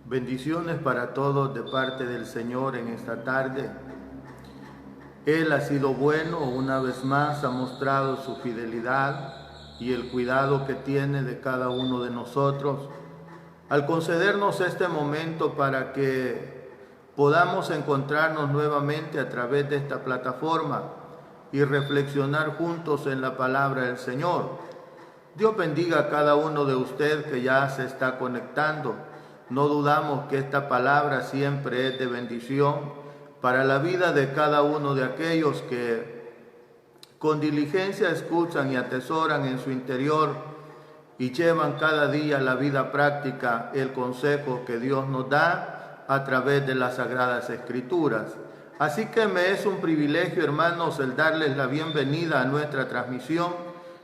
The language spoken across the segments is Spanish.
Bendiciones para todos de parte del Señor en esta tarde. Él ha sido bueno, una vez más ha mostrado su fidelidad y el cuidado que tiene de cada uno de nosotros al concedernos este momento para que podamos encontrarnos nuevamente a través de esta plataforma y reflexionar juntos en la palabra del Señor. Dios bendiga a cada uno de ustedes que ya se está conectando. No dudamos que esta palabra siempre es de bendición para la vida de cada uno de aquellos que con diligencia escuchan y atesoran en su interior y llevan cada día la vida práctica el consejo que Dios nos da a través de las Sagradas Escrituras. Así que me es un privilegio, hermanos, el darles la bienvenida a nuestra transmisión,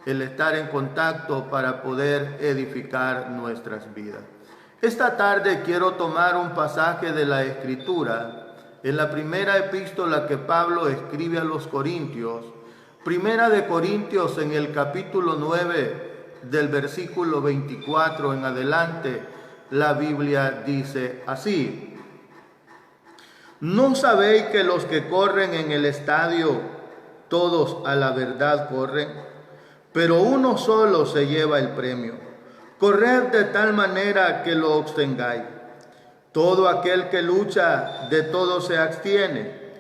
el estar en contacto para poder edificar nuestras vidas. Esta tarde quiero tomar un pasaje de la Escritura en la primera epístola que Pablo escribe a los Corintios, Primera de Corintios en el capítulo 9 del versículo 24 en adelante. La Biblia dice así: ¿No sabéis que los que corren en el estadio, todos a la verdad corren, pero uno solo se lleva el premio? Corred de tal manera que lo obtengáis. Todo aquel que lucha, de todo se abstiene.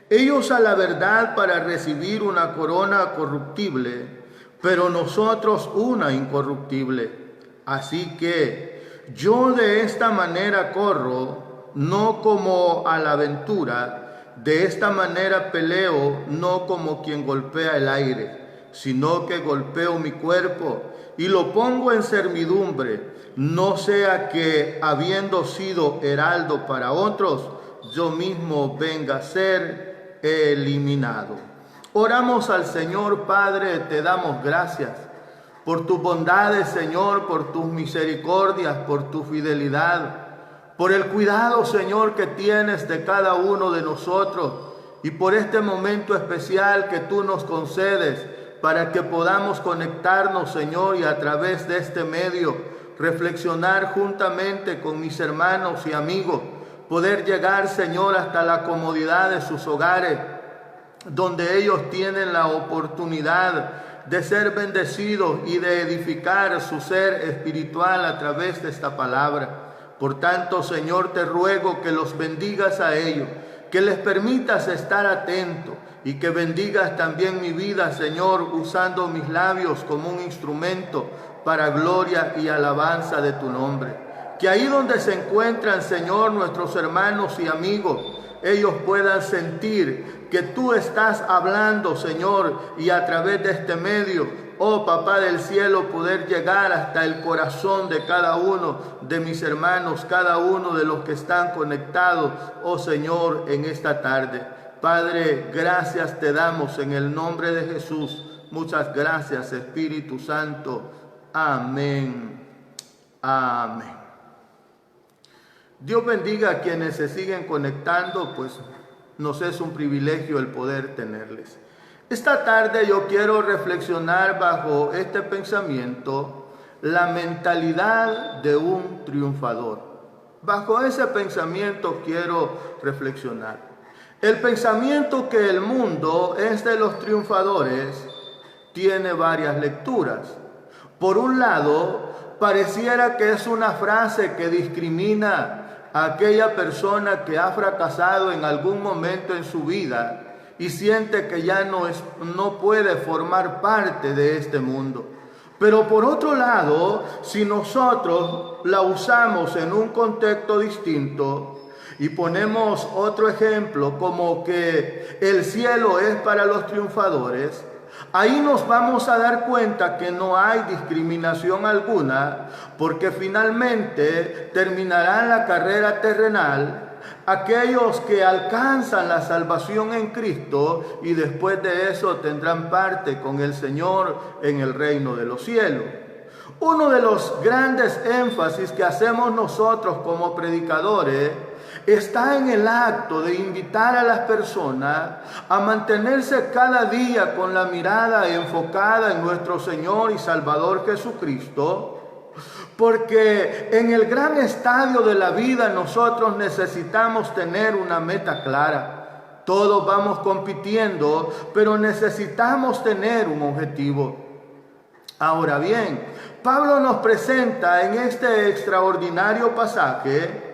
Ellos a la verdad para recibir una corona corruptible, pero nosotros una incorruptible. Así que yo de esta manera corro, no como a la aventura, de esta manera peleo, no como quien golpea el aire, sino que golpeo mi cuerpo y lo pongo en servidumbre, no sea que, habiendo sido heraldo para otros, yo mismo venga a ser eliminado. Oramos al Señor. Padre, te damos gracias por tus bondades, Señor, por tus misericordias, por tu fidelidad, por el cuidado, Señor, que tienes de cada uno de nosotros y por este momento especial que tú nos concedes para que podamos conectarnos, Señor, y a través de este medio reflexionar juntamente con mis hermanos y amigos, poder llegar, Señor, hasta la comodidad de sus hogares, donde ellos tienen la oportunidad de ser bendecidos y de edificar su ser espiritual a través de esta palabra. Por tanto, Señor, te ruego que los bendigas a ellos, que les permitas estar atentos y que bendigas también mi vida, Señor, usando mis labios como un instrumento para gloria y alabanza de tu nombre. Que ahí donde se encuentran, Señor, nuestros hermanos y amigos, ellos puedan sentir que tú estás hablando, Señor, y a través de este medio, oh Papá del cielo, poder llegar hasta el corazón de cada uno de mis hermanos, cada uno de los que están conectados, oh Señor, en esta tarde. Padre, gracias te damos en el nombre de Jesús. Muchas gracias, Espíritu Santo. Amén. Amén. Dios bendiga a quienes se siguen conectando, pues nos es un privilegio el poder tenerles. Esta tarde yo quiero reflexionar bajo este pensamiento, la mentalidad de un triunfador. Bajo ese pensamiento quiero reflexionar. El pensamiento que el mundo es de los triunfadores tiene varias lecturas. Por un lado, pareciera que es una frase que discrimina a aquella persona que ha fracasado en algún momento en su vida y siente que ya no puede formar parte de este mundo. Pero por otro lado, si nosotros la usamos en un contexto distinto y ponemos otro ejemplo como que el cielo es para los triunfadores, ahí nos vamos a dar cuenta que no hay discriminación alguna, porque finalmente terminarán la carrera terrenal aquellos que alcanzan la salvación en Cristo y después de eso tendrán parte con el Señor en el reino de los cielos. Uno de los grandes énfasis que hacemos nosotros como predicadores está en el acto de invitar a las personas a mantenerse cada día con la mirada enfocada en nuestro Señor y Salvador Jesucristo, Porque en el gran estadio de la vida nosotros necesitamos tener una meta clara. Todos vamos compitiendo, pero necesitamos tener un objetivo. Ahora bien, Pablo nos presenta en este extraordinario pasaje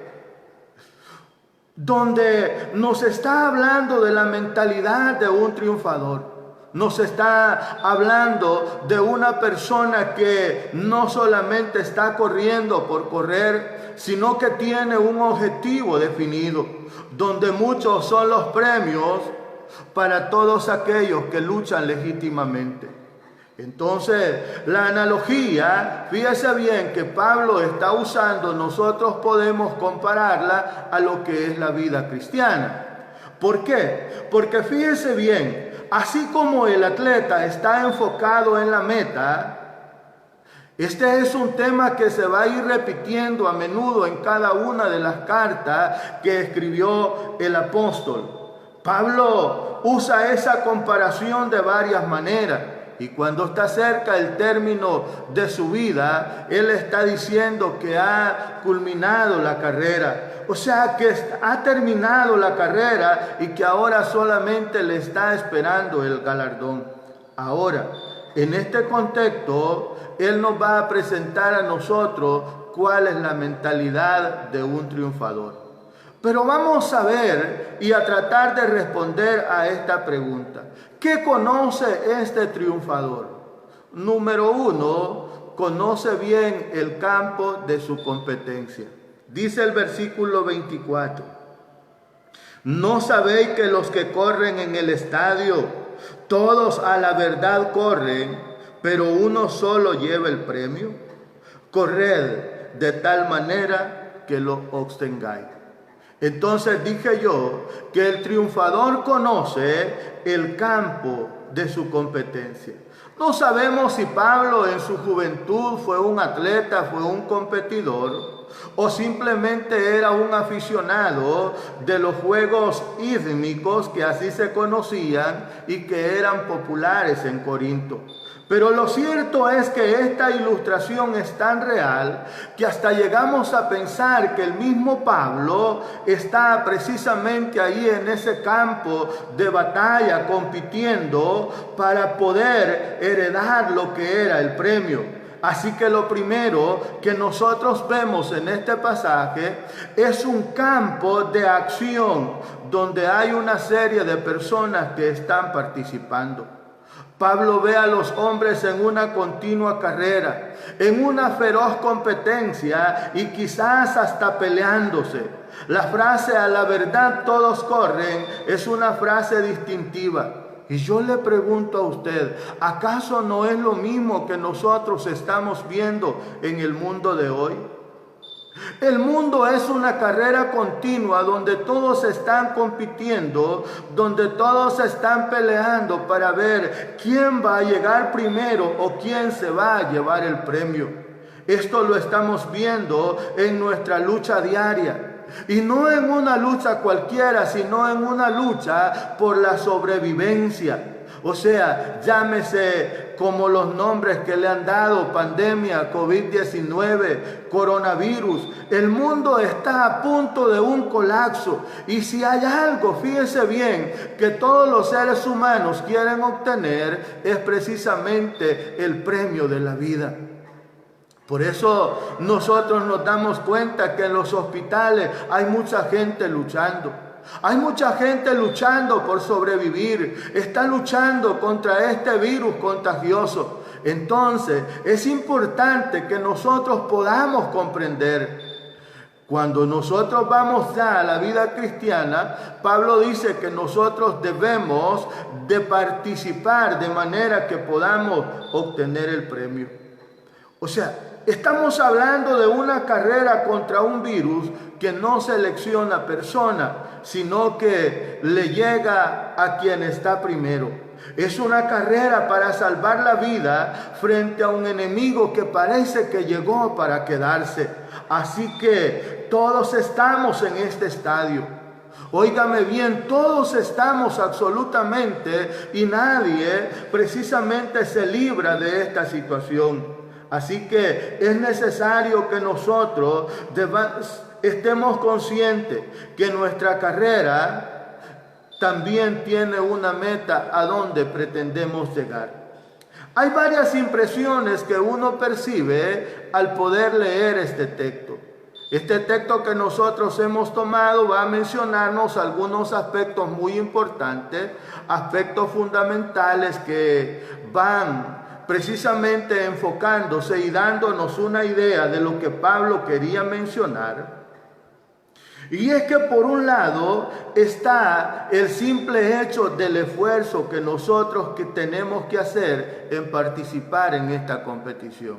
donde nos está hablando de la mentalidad de un triunfador. Nos está hablando de una persona que no solamente está corriendo por correr, sino que tiene un objetivo definido, donde muchos son los premios para todos aquellos que luchan legítimamente. Entonces, la analogía, fíjese bien que Pablo está usando, nosotros podemos compararla a lo que es la vida cristiana. ¿Por qué? Porque fíjese bien, así como el atleta está enfocado en la meta, este es un tema que se va a ir repitiendo a menudo en cada una de las cartas que escribió el apóstol. Pablo usa esa comparación de varias maneras. Y cuando está cerca el término de su vida, él está diciendo que ha culminado la carrera. O sea, que ha terminado la carrera y que ahora solamente le está esperando el galardón. Ahora, en este contexto, él nos va a presentar a nosotros cuál es la mentalidad de un triunfador. Pero vamos a ver y a tratar de responder a esta pregunta. ¿Qué conoce este triunfador? Número uno, conoce bien el campo de su competencia. Dice el versículo 24. ¿No sabéis que los que corren en el estadio, todos a la verdad corren, pero uno solo lleva el premio? Corred de tal manera que lo obtengáis. Entonces dije yo que el triunfador conoce el campo de su competencia. No sabemos si Pablo en su juventud fue un atleta, fue un competidor, o simplemente era un aficionado de los juegos hídmicos que así se conocían y que eran populares en Corinto. Pero lo cierto es que esta ilustración es tan real que hasta llegamos a pensar que el mismo Pablo está precisamente ahí en ese campo de batalla compitiendo para poder heredar lo que era el premio. Así que lo primero que nosotros vemos en este pasaje es un campo de acción donde hay una serie de personas que están participando. Pablo ve a los hombres en una continua carrera, en una feroz competencia y quizás hasta peleándose. La frase "a la verdad todos corren" es una frase distintiva. Y yo le pregunto a usted, ¿acaso no es lo mismo que nosotros estamos viendo en el mundo de hoy? El mundo es una carrera continua donde todos están compitiendo, donde todos están peleando para ver quién va a llegar primero o quién se va a llevar el premio. Esto lo estamos viendo en nuestra lucha diaria. Y no en una lucha cualquiera, sino en una lucha por la sobrevivencia. O sea, llámese como los nombres que le han dado: pandemia, COVID-19, coronavirus. El mundo está a punto de un colapso. Y si hay algo, fíjese bien, que todos los seres humanos quieren obtener, es precisamente el premio de la vida. Por eso nosotros nos damos cuenta que en los hospitales hay mucha gente luchando. Hay mucha gente luchando por sobrevivir. Está luchando contra este virus contagioso. Entonces es importante que nosotros podamos comprender. Cuando nosotros vamos ya a la vida cristiana, Pablo dice que nosotros debemos de participar de manera que podamos obtener el premio. O sea, estamos hablando de una carrera contra un virus que no selecciona persona, sino que le llega a quien está primero. Es una carrera para salvar la vida frente a un enemigo que parece que llegó para quedarse. Así que todos estamos en este estadio. Óigame bien, todos estamos absolutamente, y nadie precisamente se libra de esta situación. Así que es necesario que nosotros estemos conscientes que nuestra carrera también tiene una meta a donde pretendemos llegar. Hay varias impresiones que uno percibe al poder leer este texto. Este texto que nosotros hemos tomado va a mencionarnos algunos aspectos muy importantes, aspectos fundamentales que van precisamente enfocándose y dándonos una idea de lo que Pablo quería mencionar. Y es que por un lado está el simple hecho del esfuerzo que nosotros tenemos que hacer en participar en esta competición.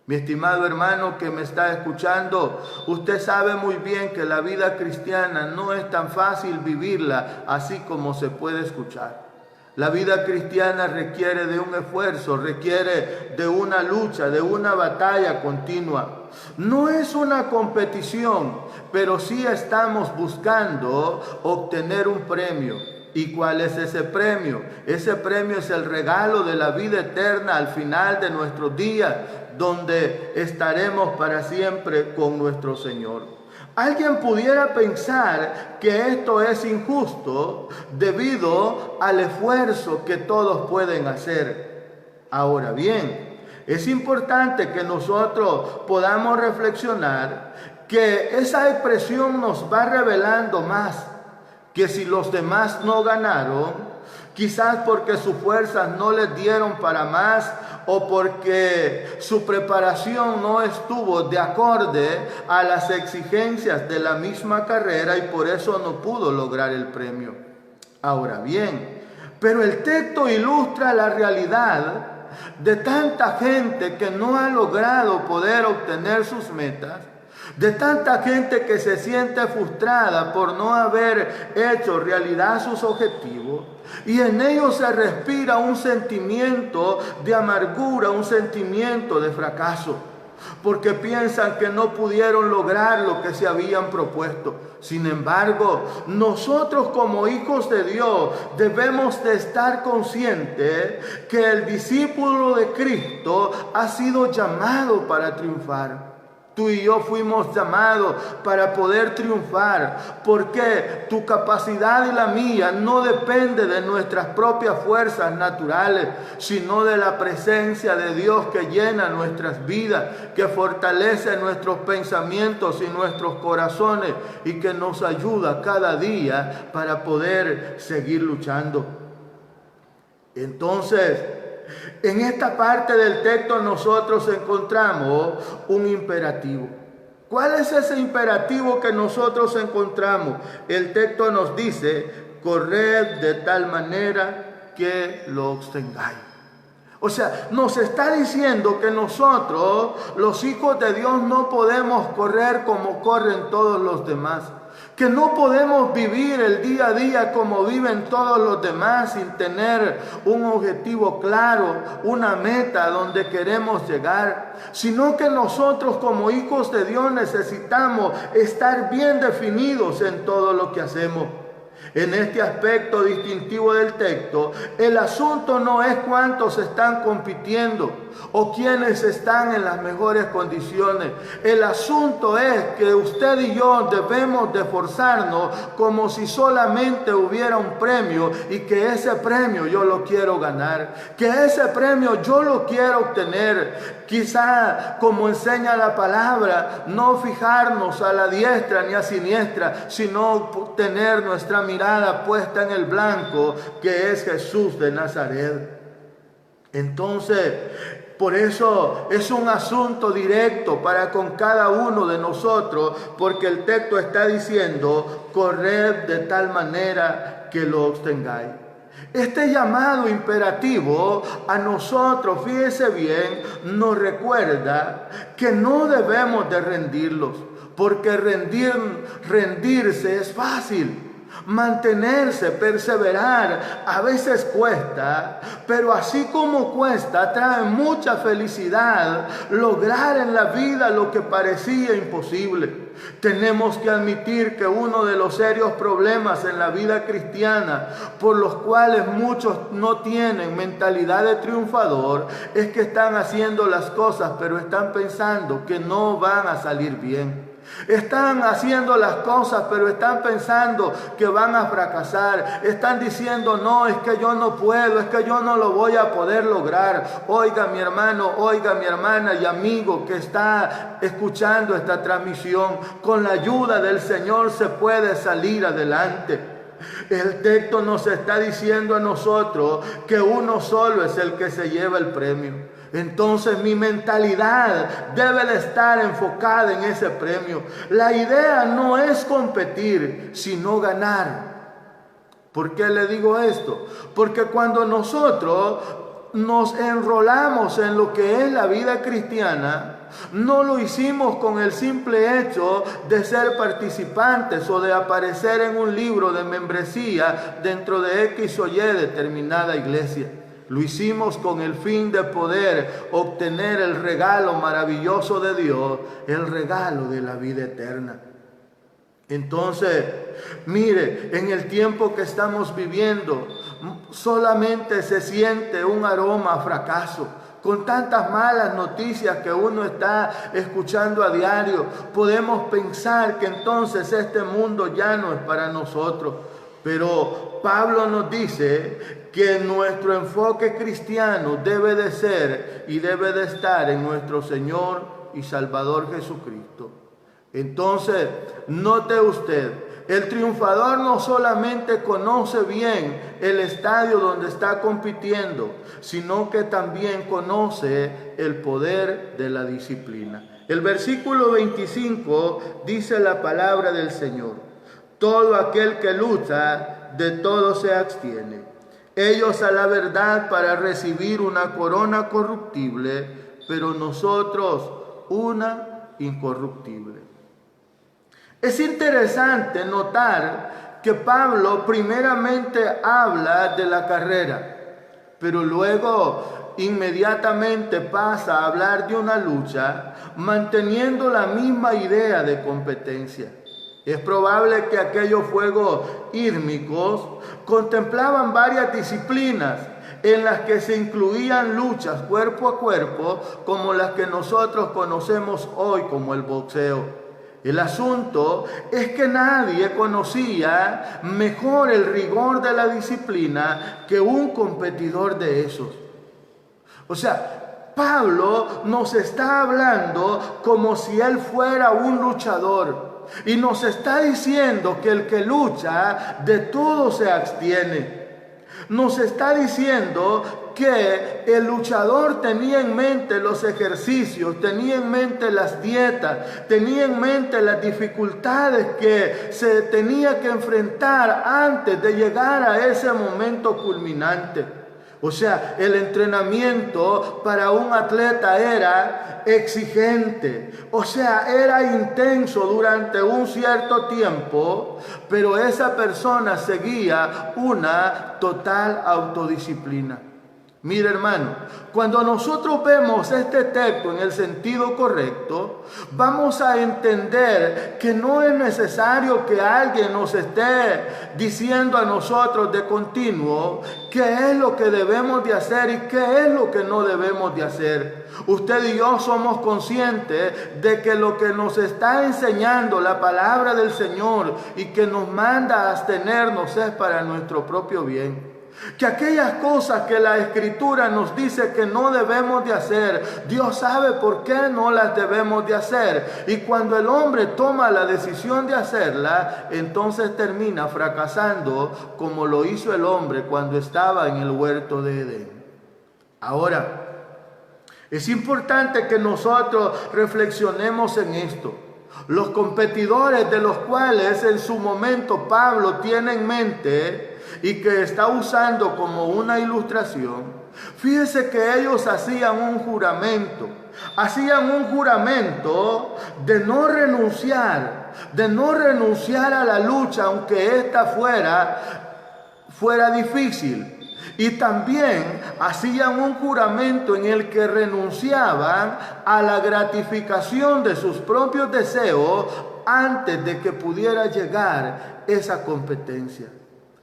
Mi estimado hermano que me está escuchando, usted sabe muy bien que la vida cristiana no es tan fácil vivirla así como se puede escuchar. La vida cristiana requiere de un esfuerzo, requiere de una lucha, de una batalla continua. No es una competición, pero sí estamos buscando obtener un premio. ¿Y cuál es ese premio? Ese premio es el regalo de la vida eterna al final de nuestros días, donde estaremos para siempre con nuestro Señor. Alguien pudiera pensar que esto es injusto debido al esfuerzo que todos pueden hacer. Ahora bien, es importante que nosotros podamos reflexionar que esa expresión nos va revelando más que si los demás no ganaron, quizás porque sus fuerzas no les dieron para más o porque su preparación no estuvo de acorde a las exigencias de la misma carrera y por eso no pudo lograr el premio. Ahora bien, pero el texto ilustra la realidad de tanta gente que no ha logrado poder obtener sus metas, de tanta gente que se siente frustrada por no haber hecho realidad sus objetivos, y en ellos se respira un sentimiento de amargura, un sentimiento de fracaso, porque piensan que no pudieron lograr lo que se habían propuesto. Sin embargo, nosotros como hijos de Dios debemos de estar conscientes que el discípulo de Cristo ha sido llamado para triunfar. Tú y yo fuimos llamados para poder triunfar, porque tu capacidad y la mía no depende de nuestras propias fuerzas naturales, sino de la presencia de Dios que llena nuestras vidas, que fortalece nuestros pensamientos y nuestros corazones y que nos ayuda cada día para poder seguir luchando. Entonces, en esta parte del texto nosotros encontramos un imperativo. ¿Cuál es ese imperativo que nosotros encontramos? El texto nos dice, corred de tal manera que lo obtengáis. O sea, nos está diciendo que nosotros, los hijos de Dios, no podemos correr como corren todos los demás. Que no podemos vivir el día a día como viven todos los demás sin tener un objetivo claro, una meta donde queremos llegar, sino que nosotros como hijos de Dios necesitamos estar bien definidos en todo lo que hacemos. En este aspecto distintivo del texto, el asunto no es cuántos están compitiendo o quiénes están en las mejores condiciones. El asunto es que usted y yo debemos de esforzarnos como si solamente hubiera un premio y que ese premio yo lo quiero ganar, que ese premio yo lo quiero obtener. Quizá, como enseña la palabra, no fijarnos a la diestra ni a siniestra, sino tener nuestra mirada puesta en el blanco, que es Jesús de Nazaret. Entonces, por eso es un asunto directo para con cada uno de nosotros, porque el texto está diciendo, corred de tal manera que lo obtengáis. Este llamado imperativo a nosotros, fíjese bien, nos recuerda que no debemos de rendirlos, porque rendirse es fácil. Mantenerse, perseverar, a veces cuesta, pero así como cuesta, trae mucha felicidad lograr en la vida lo que parecía imposible. Tenemos que admitir que uno de los serios problemas en la vida cristiana, por los cuales muchos no tienen mentalidad de triunfador, es que están haciendo las cosas, pero están pensando que no van a salir bien. Están haciendo las cosas, pero están pensando que van a fracasar. Están diciendo, no, es que yo no puedo, es que yo no lo voy a poder lograr. Oiga mi hermano, oiga mi hermana y amigo que está escuchando esta transmisión, con la ayuda del Señor se puede salir adelante. El texto nos está diciendo a nosotros que uno solo es el que se lleva el premio. Entonces mi mentalidad debe de estar enfocada en ese premio. La idea no es competir, sino ganar. ¿Por qué le digo esto? Porque cuando nosotros nos enrolamos en lo que es la vida cristiana, no lo hicimos con el simple hecho de ser participantes o de aparecer en un libro de membresía dentro de X o Y determinada iglesia. Lo hicimos con el fin de poder obtener el regalo maravilloso de Dios, el regalo de la vida eterna. Entonces, mire, en el tiempo que estamos viviendo, solamente se siente un aroma a fracaso. Con tantas malas noticias que uno está escuchando a diario, podemos pensar que entonces este mundo ya no es para nosotros. Pero Pablo nos dice que nuestro enfoque cristiano debe de ser y debe de estar en nuestro Señor y Salvador Jesucristo. Entonces, note usted, el triunfador no solamente conoce bien el estadio donde está compitiendo, sino que también conoce el poder de la disciplina. El versículo 25 dice la palabra del Señor: todo aquel que lucha, de todo se abstiene. Ellos a la verdad para recibir una corona corruptible, pero nosotros una incorruptible. Es interesante notar que Pablo primeramente habla de la carrera, pero luego inmediatamente pasa a hablar de una lucha, manteniendo la misma idea de competencia. Es probable que aquellos fuegos írmicos contemplaban varias disciplinas en las que se incluían luchas cuerpo a cuerpo, como las que nosotros conocemos hoy como el boxeo. El asunto es que nadie conocía mejor el rigor de la disciplina que un competidor de esos. O sea, Pablo nos está hablando como si él fuera un luchador. Y nos está diciendo que el que lucha de todo se abstiene. Nos está diciendo que el luchador tenía en mente los ejercicios, tenía en mente las dietas, tenía en mente las dificultades que se tenía que enfrentar antes de llegar a ese momento culminante. O sea, el entrenamiento para un atleta era exigente, o sea, era intenso durante un cierto tiempo, pero esa persona seguía una total autodisciplina. Mire, hermano, cuando nosotros vemos este texto en el sentido correcto, vamos a entender que no es necesario que alguien nos esté diciendo a nosotros de continuo qué es lo que debemos de hacer y qué es lo que no debemos de hacer. Usted y yo somos conscientes de que lo que nos está enseñando la palabra del Señor y que nos manda a abstenernos es para nuestro propio bien. Que aquellas cosas que la Escritura nos dice que no debemos de hacer, Dios sabe por qué no las debemos de hacer. Y cuando el hombre toma la decisión de hacerla, entonces termina fracasando como lo hizo el hombre cuando estaba en el huerto de Edén. Ahora, es importante que nosotros reflexionemos en esto. Los competidores de los cuales en su momento Pablo tiene en mente y que está usando como una ilustración, fíjese que ellos hacían un juramento de no renunciar a la lucha, aunque ésta fuera difícil. Y también hacían un juramento en el que renunciaban a la gratificación de sus propios deseos antes de que pudiera llegar esa competencia.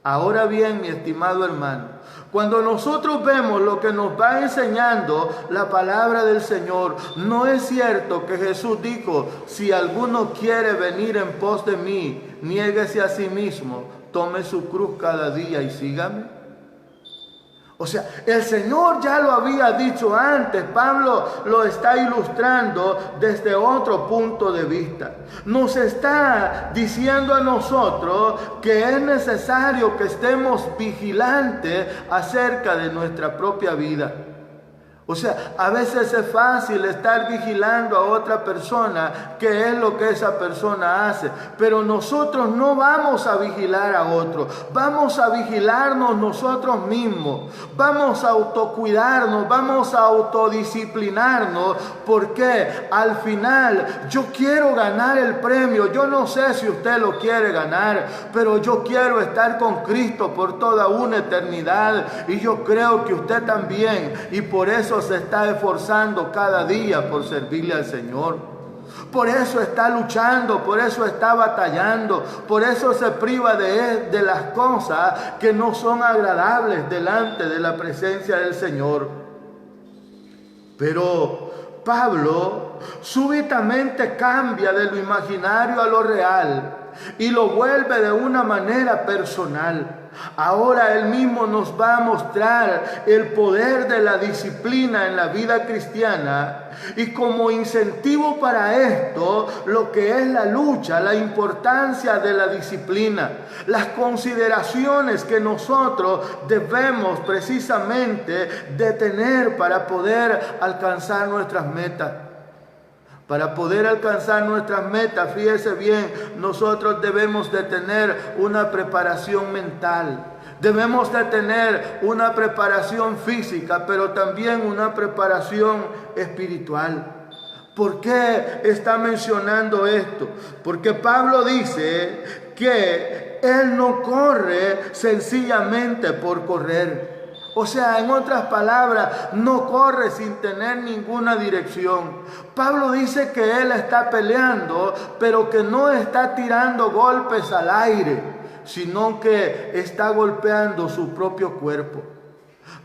Ahora bien, mi estimado hermano, cuando nosotros vemos lo que nos va enseñando la palabra del Señor, no es cierto que Jesús dijo: si alguno quiere venir en pos de mí, niéguese a sí mismo, tome su cruz cada día y sígame. O sea, el Señor ya lo había dicho antes. Pablo lo está ilustrando desde otro punto de vista. Nos está diciendo a nosotros que es necesario que estemos vigilantes acerca de nuestra propia vida. O sea, a veces es fácil estar vigilando a otra persona, qué es lo que esa persona hace, pero nosotros no vamos a vigilar a otro, vamos a vigilarnos nosotros mismos, vamos a autocuidarnos, vamos a autodisciplinarnos, porque al final yo quiero ganar el premio. Yo no sé si usted lo quiere ganar, pero yo quiero estar con Cristo por toda una eternidad, y yo creo que usted también, y por eso se está esforzando cada día por servirle al Señor. Por eso está luchando, por eso está batallando, por eso se priva de las cosas que no son agradables delante de la presencia del Señor. Pero Pablo súbitamente cambia de lo imaginario a lo real y lo vuelve de una manera personal. Ahora él mismo nos va a mostrar el poder de la disciplina en la vida cristiana, y como incentivo para esto, lo que es la lucha, la importancia de la disciplina, las consideraciones que nosotros debemos precisamente de tener para poder alcanzar nuestras metas. Para poder alcanzar nuestras metas, fíjese bien, nosotros debemos de tener una preparación mental. Debemos de tener una preparación física, pero también una preparación espiritual. ¿Por qué está mencionando esto? Porque Pablo dice que él no corre sencillamente por correr. O sea, en otras palabras, no corre sin tener ninguna dirección. Pablo dice que él está peleando, pero que no está tirando golpes al aire, sino que está golpeando su propio cuerpo.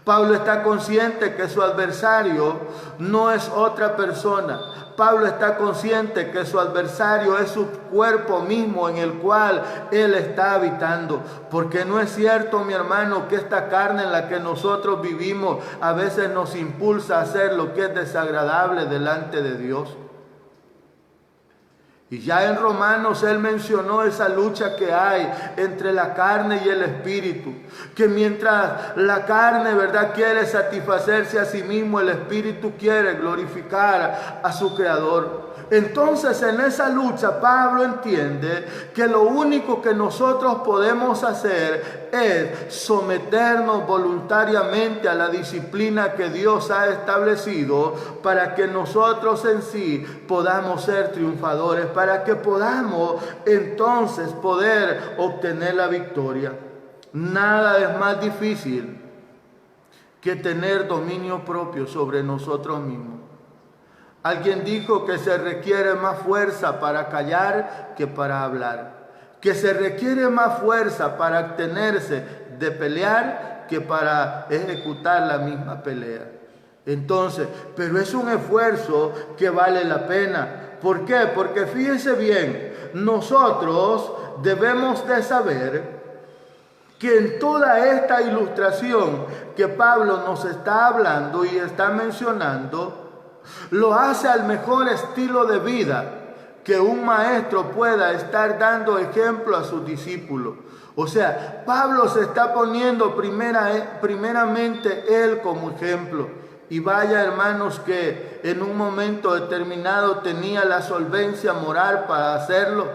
Pablo está consciente que su adversario no es otra persona. Pablo está consciente que su adversario es su cuerpo mismo en el cual él está habitando. Porque no es cierto, mi hermano, que esta carne en la que nosotros vivimos a veces nos impulsa a hacer lo que es desagradable delante de Dios. Y ya en Romanos él mencionó esa lucha que hay entre la carne y el espíritu. Que mientras la carne, ¿verdad?, quiere satisfacerse a sí mismo, el espíritu quiere glorificar a su Creador. Entonces en esa lucha Pablo entiende que lo único que nosotros podemos hacer es someternos voluntariamente a la disciplina que Dios ha establecido para que nosotros en sí podamos ser triunfadores, para que podamos entonces poder obtener la victoria. Nada es más difícil que tener dominio propio sobre nosotros mismos. Alguien dijo que se requiere más fuerza para callar que para hablar. Que se requiere más fuerza para abstenerse de pelear que para ejecutar la misma pelea. Entonces, pero es un esfuerzo que vale la pena. ¿Por qué? Porque fíjense bien, nosotros debemos de saber que en toda esta ilustración que Pablo nos está hablando y está mencionando, lo hace al mejor estilo de vida que un maestro pueda estar dando ejemplo a sus discípulos. O sea, Pablo se está poniendo primeramente él como ejemplo. Y vaya, hermanos, que en un momento determinado tenía la solvencia moral para hacerlo,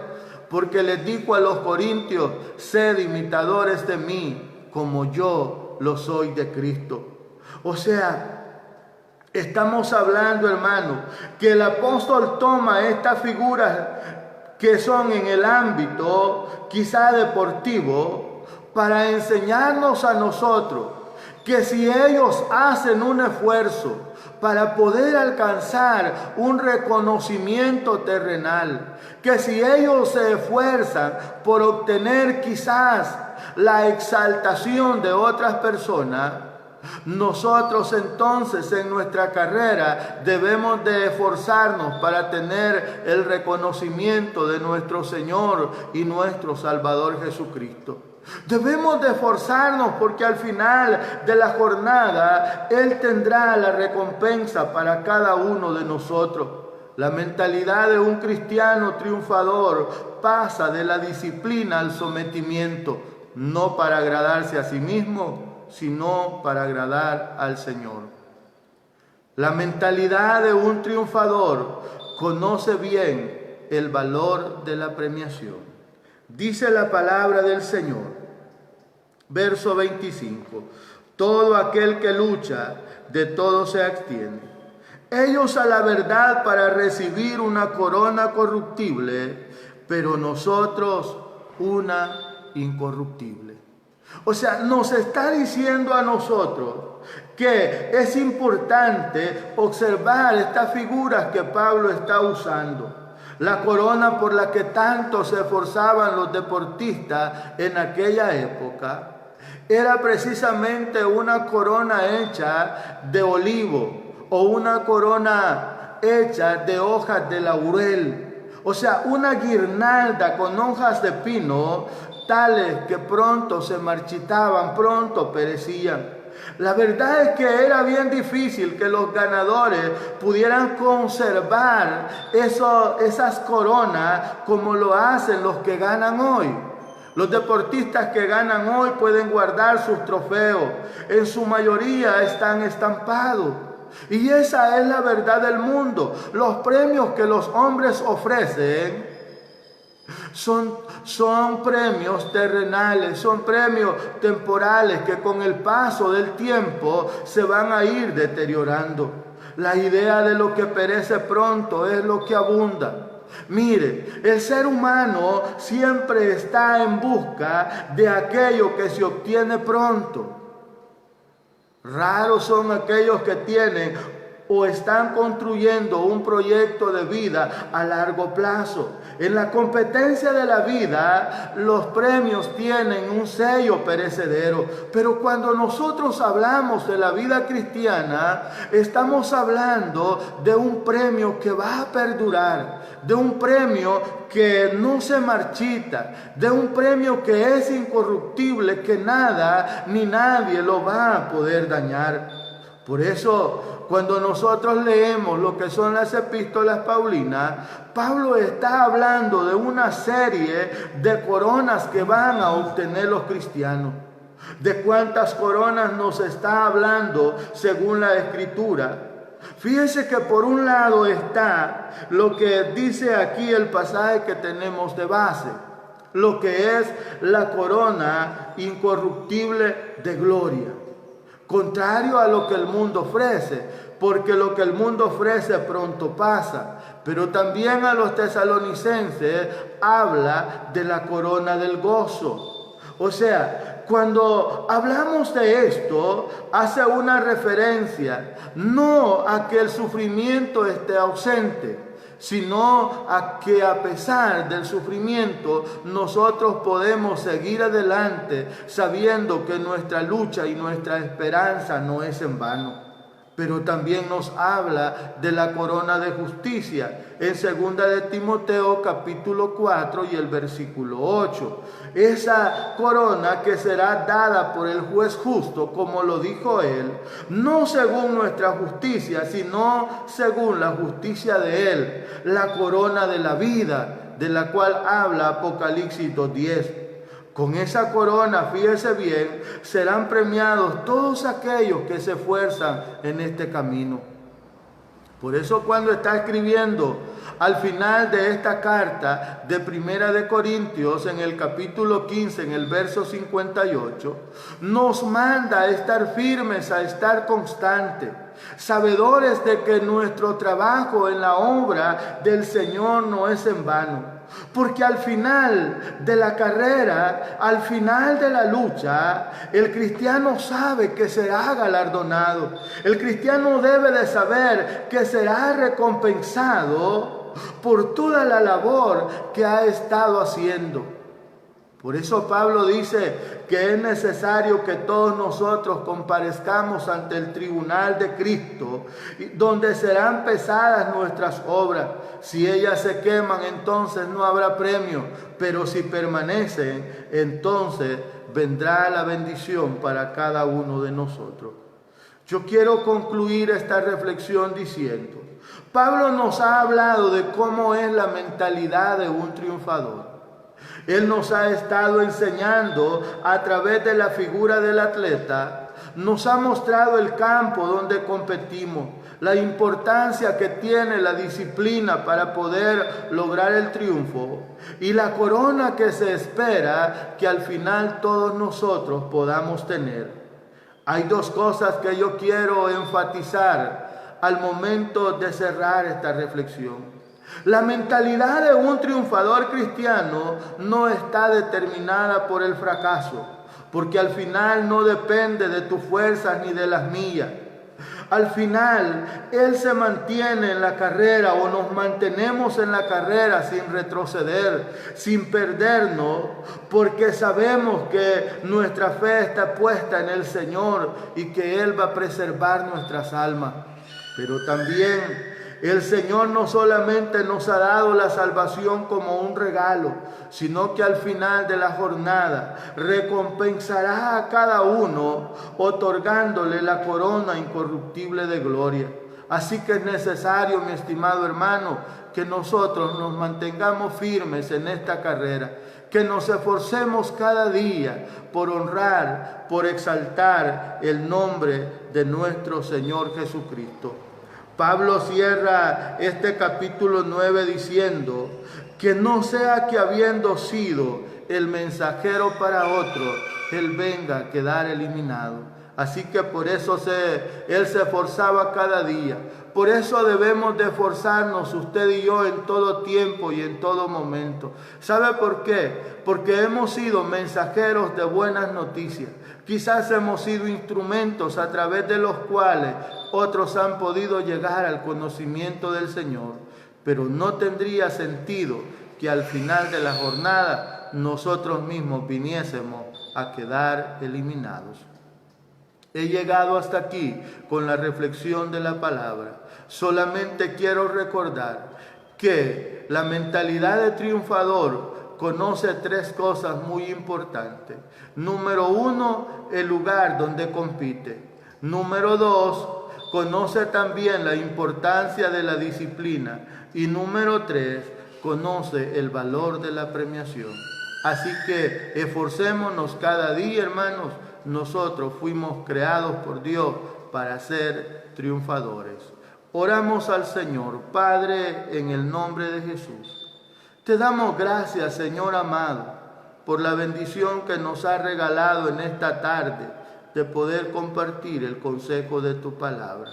porque les dijo a los corintios: sed imitadores de mí como yo lo soy de Cristo. O sea, estamos hablando, hermano, que el apóstol toma estas figuras que son en el ámbito quizá deportivo para enseñarnos a nosotros que si ellos hacen un esfuerzo para poder alcanzar un reconocimiento terrenal, que si ellos se esfuerzan por obtener quizás la exaltación de otras personas, nosotros entonces en nuestra carrera debemos de esforzarnos para tener el reconocimiento de nuestro Señor y nuestro Salvador Jesucristo. Debemos de esforzarnos porque al final de la jornada Él tendrá la recompensa para cada uno de nosotros. La mentalidad de un cristiano triunfador pasa de la disciplina al sometimiento, no para agradarse a sí mismo, sino para agradar al Señor. La mentalidad de un triunfador conoce bien el valor de la premiación. Dice la palabra del Señor, verso 25, todo aquel que lucha, de todo se abstiene. Ellos a la verdad para recibir una corona corruptible, pero nosotros una incorruptible. O sea, nos está diciendo a nosotros que es importante observar estas figuras que Pablo está usando. La corona por la que tanto se esforzaban los deportistas en aquella época era precisamente una corona hecha de olivo o una corona hecha de hojas de laurel. O sea, una guirnalda con hojas de pino tales que pronto se marchitaban, pronto perecían. La verdad es que era bien difícil que los ganadores pudieran conservar esas coronas como lo hacen los que ganan hoy. Los deportistas que ganan hoy pueden guardar sus trofeos. En su mayoría están estampados. Y esa es la verdad del mundo. Los premios que los hombres ofrecen son premios terrenales, son premios temporales que con el paso del tiempo se van a ir deteriorando. La idea de lo que perece pronto es lo que abunda. Mire, el ser humano siempre está en busca de aquello que se obtiene pronto. Raros son aquellos que tienen o están construyendo un proyecto de vida a largo plazo. En la competencia de la vida, los premios tienen un sello perecedero. Pero cuando nosotros hablamos de la vida cristiana, estamos hablando de un premio que va a perdurar, de un premio que no se marchita, de un premio que es incorruptible, que nada ni nadie lo va a poder dañar. Por eso, cuando nosotros leemos lo que son las epístolas paulinas, Pablo está hablando de una serie de coronas que van a obtener los cristianos. ¿De cuántas coronas nos está hablando según la Escritura? Fíjense que por un lado está lo que dice aquí el pasaje que tenemos de base, lo que es la corona incorruptible de gloria. Contrario a lo que el mundo ofrece, porque lo que el mundo ofrece pronto pasa. Pero también a los tesalonicenses habla de la corona del gozo. O sea, cuando hablamos de esto, hace una referencia no a que el sufrimiento esté ausente, sino a que a pesar del sufrimiento nosotros podemos seguir adelante sabiendo que nuestra lucha y nuestra esperanza no es en vano. Pero también nos habla de la corona de justicia en 2 de Timoteo capítulo 4 y el versículo 8. Esa corona que será dada por el juez justo, como lo dijo él, no según nuestra justicia, sino según la justicia de él, la corona de la vida, de la cual habla Apocalipsis 2:10. Con esa corona, fíjese bien, serán premiados todos aquellos que se esfuerzan en este camino. Por eso cuando está escribiendo al final de esta carta de Primera de Corintios, en el capítulo 15, en el verso 58, nos manda a estar firmes, a estar constantes, sabedores de que nuestro trabajo en la obra del Señor no es en vano. Porque al final de la carrera, al final de la lucha, el cristiano sabe que será galardonado. El cristiano debe de saber que será recompensado por toda la labor que ha estado haciendo. Por eso Pablo dice que es necesario que todos nosotros comparezcamos ante el tribunal de Cristo, donde serán pesadas nuestras obras. Si ellas se queman, entonces no habrá premio, pero si permanecen, entonces vendrá la bendición para cada uno de nosotros. Yo quiero concluir esta reflexión diciendo, Pablo nos ha hablado de cómo es la mentalidad de un triunfador. Él nos ha estado enseñando a través de la figura del atleta, nos ha mostrado el campo donde competimos, la importancia que tiene la disciplina para poder lograr el triunfo y la corona que se espera que al final todos nosotros podamos tener. Hay dos cosas que yo quiero enfatizar al momento de cerrar esta reflexión. La mentalidad de un triunfador cristiano no está determinada por el fracaso, porque al final no depende de tus fuerzas ni de las mías. Al final, Él se mantiene en la carrera o nos mantenemos en la carrera sin retroceder, sin perdernos, porque sabemos que nuestra fe está puesta en el Señor y que Él va a preservar nuestras almas. Pero también el Señor no solamente nos ha dado la salvación como un regalo, sino que al final de la jornada recompensará a cada uno otorgándole la corona incorruptible de gloria. Así que es necesario, mi estimado hermano, que nosotros nos mantengamos firmes en esta carrera, que nos esforcemos cada día por honrar, por exaltar el nombre de nuestro Señor Jesucristo. Pablo cierra este capítulo 9 diciendo que no sea que habiendo sido el mensajero para otro, él venga a quedar eliminado. Así que por eso él se esforzaba cada día. Por eso debemos de esforzarnos usted y yo en todo tiempo y en todo momento. ¿Sabe por qué? Porque hemos sido mensajeros de buenas noticias. Quizás hemos sido instrumentos a través de los cuales otros han podido llegar al conocimiento del Señor. Pero no tendría sentido que al final de la jornada nosotros mismos viniésemos a quedar eliminados. He llegado hasta aquí con la reflexión de la palabra. Solamente quiero recordar que la mentalidad de triunfador conoce tres cosas muy importantes. Número 1, el lugar donde compite. Número 2, conoce también la importancia de la disciplina. Y número 3, conoce el valor de la premiación. Así que esforcémonos cada día, hermanos. Nosotros fuimos creados por Dios para ser triunfadores. Oramos al Señor. Padre, en el nombre de Jesús, te damos gracias, Señor amado, por la bendición que nos ha regalado en esta tarde de poder compartir el consejo de tu palabra.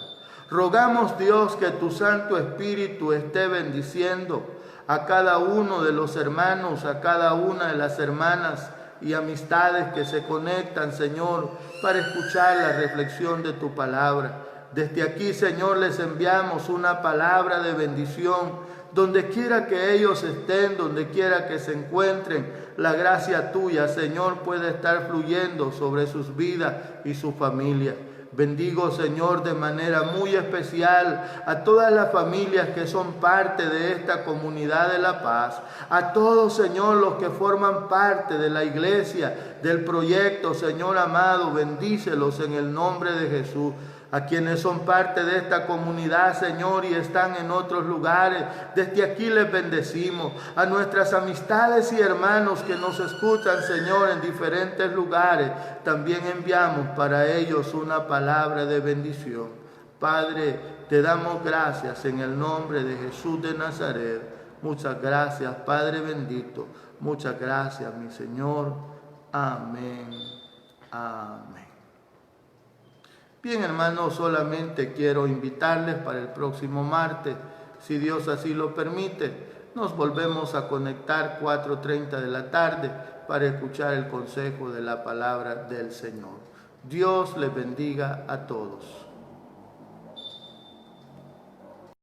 Rogamos, Dios, que tu Santo Espíritu esté bendiciendo a cada uno de los hermanos, a cada una de las hermanas y amistades que se conectan, Señor, para escuchar la reflexión de tu palabra. Desde aquí, Señor, les enviamos una palabra de bendición. Donde quiera que ellos estén, donde quiera que se encuentren, la gracia tuya, Señor, puede estar fluyendo sobre sus vidas y su familia. Bendigo, Señor, de manera muy especial a todas las familias que son parte de esta comunidad de La Paz, a todos, Señor, los que forman parte de la iglesia, del proyecto, Señor amado, bendícelos en el nombre de Jesús. A quienes son parte de esta comunidad, Señor, y están en otros lugares, desde aquí les bendecimos. A nuestras amistades y hermanos que nos escuchan, Señor, en diferentes lugares, también enviamos para ellos una palabra de bendición. Padre, te damos gracias en el nombre de Jesús de Nazaret. Muchas gracias, Padre bendito. Muchas gracias, mi Señor. Amén. Amén. Bien, hermanos, solamente quiero invitarles para el próximo martes, si Dios así lo permite, nos volvemos a conectar 4:30 de la tarde para escuchar el consejo de la palabra del Señor. Dios les bendiga a todos.